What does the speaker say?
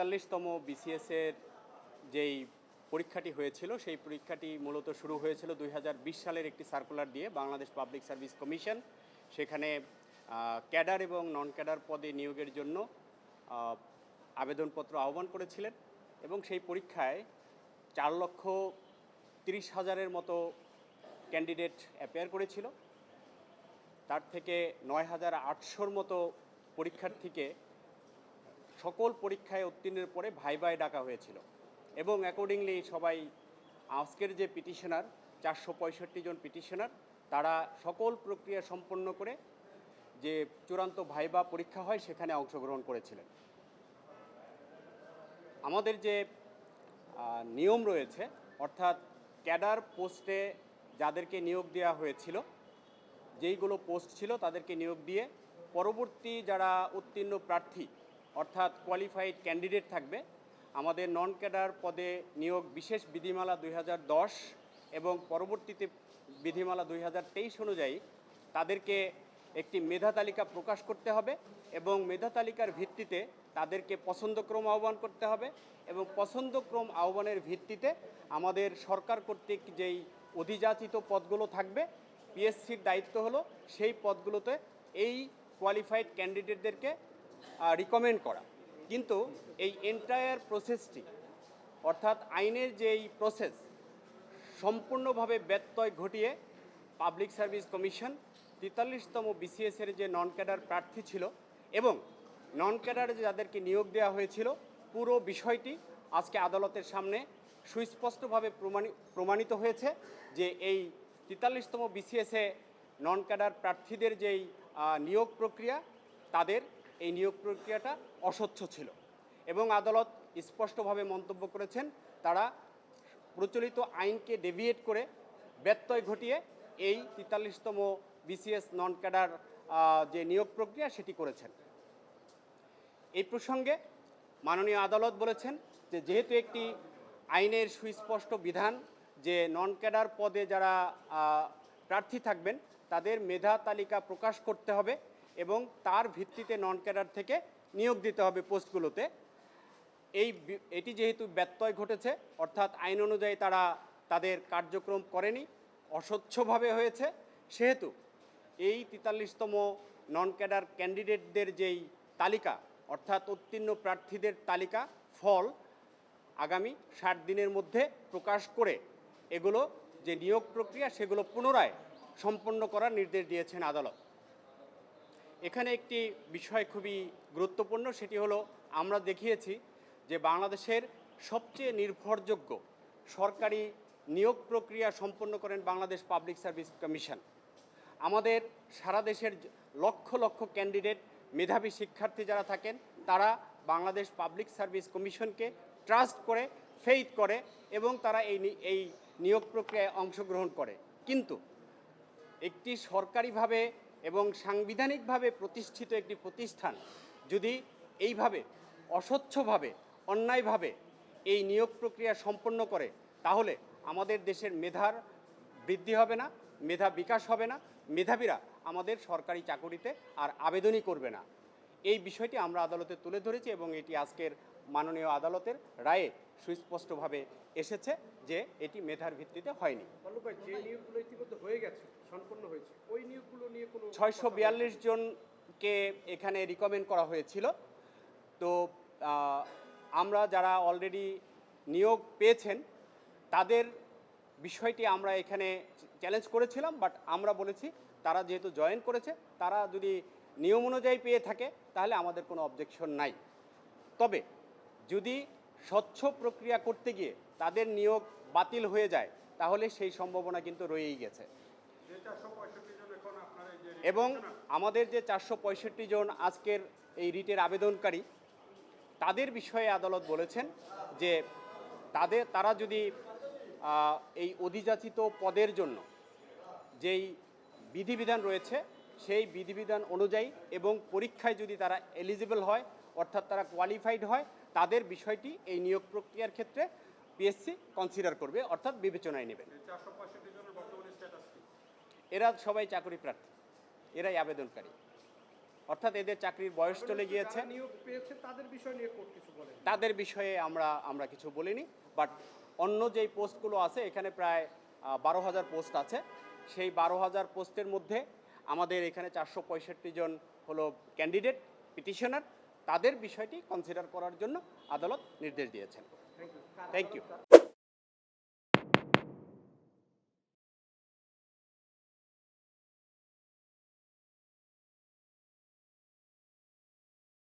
43তম বিসিএসের যেই পরীক্ষাটি হয়েছিল সেই পরীক্ষাটি মূলত শুরু হয়েছিল 2020 সালের একটি সার্কুলার দিয়ে বাংলাদেশ পাবলিক সার্ভিস কমিশন। সেখানে ক্যাডার এবং নন ক্যাডার পদে নিয়োগের জন্য আবেদনপত্র আহ্বান করেছিলেন এবং সেই পরীক্ষায় 4,30,000-এর মতো ক্যান্ডিডেট অ্যাপিয়ার করেছিল। তার থেকে 9,800-র মতো পরীক্ষার্থীকে সকল পরীক্ষায় উত্তীর্ণের পরে ভাইভায় ডাকা হয়েছিল এবং অ্যাকর্ডিংলি সবাই আজকের যে পিটিশনার 465 জন পিটিশনার তারা সকল প্রক্রিয়া সম্পন্ন করে যে চূড়ান্ত ভাইবা পরীক্ষা হয় সেখানে অংশগ্রহণ করেছিলেন। আমাদের যে নিয়ম রয়েছে অর্থাৎ ক্যাডার পোস্টে যাদেরকে নিয়োগ দেওয়া হয়েছিল, যেইগুলো পোস্ট ছিল তাদেরকে নিয়োগ দিয়ে পরবর্তী যারা উত্তীর্ণ প্রার্থী অর্থাৎ কোয়ালিফাইড ক্যান্ডিডেট থাকবে, আমাদের নন ক্যাডার পদে নিয়োগ বিশেষ বিধিমালা 2010 এবং পরবর্তীতে বিধিমালা 2023 অনুযায়ী তাদেরকে একটি মেধা তালিকা প্রকাশ করতে হবে এবং মেধা তালিকার ভিত্তিতে তাদেরকে পছন্দক্রম আহ্বান করতে হবে এবং পছন্দক্রম আহ্বানের ভিত্তিতে আমাদের সরকার কর্তৃক যেই অধিযাচিত পদগুলো থাকবে, পিএসসির দায়িত্ব হলো সেই পদগুলোতে এই কোয়ালিফাইড ক্যান্ডিডেটদেরকে রিকমেন্ড করা। কিন্তু এই এন্টায়ার প্রসেসটি অর্থাৎ আইনের যেই প্রসেস সম্পূর্ণভাবে ব্যত্যয় ঘটিয়ে পাবলিক সার্ভিস কমিশন 43তম বিসিএসের যে নন ক্যাডার প্রার্থী ছিল এবং নন ক্যাডারে যাদেরকে নিয়োগ দেওয়া হয়েছিল পুরো বিষয়টি আজকে আদালতের সামনে সুস্পষ্টভাবে প্রমাণিত হয়েছে যে এই 43তম বিসিএসে নন ক্যাডার প্রার্থীদের যেই নিয়োগ প্রক্রিয়া তাদের এই নিয়োগ প্রক্রিয়াটা অস্বচ্ছ ছিল এবং আদালত স্পষ্টভাবে মন্তব্য করেছেন তারা প্রচলিত আইনকে ডেভিয়েট করে ব্যত্যয় ঘটিয়ে এই 43তম বিসিএস নন ক্যাডার যে নিয়োগ প্রক্রিয়া সেটি করেছেন। এই প্রসঙ্গে মাননীয় আদালত বলেছেন যে যেহেতু একটি আইনের সুস্পষ্ট বিধান যে নন ক্যাডার পদে যারা প্রার্থী থাকবেন তাদের মেধা তালিকা প্রকাশ করতে হবে এবং তার ভিত্তিতে নন ক্যাডার থেকে নিয়োগ দিতে হবে পোস্টগুলোতে, এটি যেহেতু ব্যত্যয় ঘটেছে অর্থাৎ আইন অনুযায়ী তারা তাদের কার্যক্রম করেনি, অস্বচ্ছভাবে হয়েছে, সেহেতু এই 43তম নন ক্যাডার ক্যান্ডিডেটদের যেই তালিকা অর্থাৎ উত্তীর্ণ প্রার্থীদের তালিকা ফল আগামী 60 দিনের মধ্যে প্রকাশ করে এগুলো যে নিয়োগ প্রক্রিয়া সেগুলো পুনরায় সম্পন্ন করার নির্দেশ দিয়েছেন আদালত। এখানে একটি বিষয় খুবই গুরুত্বপূর্ণ, সেটি হলো আমরা দেখিয়েছি যে বাংলাদেশের সবচেয়ে নির্ভরযোগ্য সরকারি নিয়োগ প্রক্রিয়া সম্পন্ন করেন বাংলাদেশ পাবলিক সার্ভিস কমিশন। আমাদের সারা দেশের লক্ষ লক্ষ ক্যান্ডিডেট মেধাবী শিক্ষার্থী যারা থাকেন তারা বাংলাদেশ পাবলিক সার্ভিস কমিশনকে ট্রাস্ট করে, ফেইথ করে এবং তারা এই নিয়োগ প্রক্রিয়ায় অংশগ্রহণ করে। কিন্তু একটি সরকারিভাবে এবং সাংবিধানিকভাবে প্রতিষ্ঠিত একটি প্রতিষ্ঠান যদি এইভাবে অস্বচ্ছভাবে অন্যায়ভাবে এই নিয়োগ প্রক্রিয়া সম্পন্ন করে তাহলে আমাদের দেশের মেধার বৃদ্ধি হবে না, মেধা বিকাশ হবে না, মেধাবীরা আমাদের সরকারি চাকুরিতে আর আবেদনই করবে না। এই বিষয়টি আমরা আদালতে তুলে ধরেছি এবং এটি আজকের মাননীয় আদালতের রায়ে সুস্পষ্টভাবে এসেছে যে এটি মেধার ভিত্তিতে হয়নি। 642 জনকে এখানে রিকমেন্ড করা হয়েছিল। তো আমরা যারা অলরেডি নিয়োগ পেয়েছেন তাদের বিষয়টি আমরা এখানে চ্যালেঞ্জ করেছিলাম, বাট আমরা বলেছি তারা যেহেতু জয়েন করেছে তারা যদি নিয়ম অনুযায়ী পেয়ে থাকে তাহলে আমাদের কোনো অবজেকশন নাই। তবে যদি স্বচ্ছ প্রক্রিয়া করতে গিয়ে তাদের নিয়োগ বাতিল হয়ে যায় তাহলে সেই সম্ভাবনা কিন্তু রয়েই গেছে এবং আমাদের যে 465 জন আজকের এই রিটের আবেদনকারী তাদের বিষয়ে আদালত বলেছেন যে তারা যদি এই অধিযাচিত পদের জন্য যেই বিধিবিধান রয়েছে সেই বিধিবিধান অনুযায়ী এবং পরীক্ষায় যদি তারা এলিজিবল হয় অর্থাৎ তারা কোয়ালিফাইড হয় তাদের বিষয়টি এই নিয়োগ প্রক্রিয়ার ক্ষেত্রে পিএসসি কনসিডার করবে অর্থাৎ বিবেচনায় নেবেন। এরা সবাই চাকরি প্রার্থী, এরাই আবেদনকারী। অর্থাৎ এদের চাকরির বয়স চলে গিয়েছে। যারা নিয়োগ পেয়েছে তাদের বিষয় নিয়ে কোর্ট কিছু বলেনি। তাদের বিষয়ে আমরা কিছু বলিনি, বাট অন্য যেই পোস্টগুলো আছে এখানে প্রায় 12,000 পোস্ট আছে। সেই 12,000 পোস্টের মধ্যে আমাদের এখানে 465 জন হলো ক্যান্ডিডেট পিটিশনার, তাদের বিষয়টি কনসিডার করার জন্য আদালত নির্দেশ দিয়েছেন। Thank you. Thank you.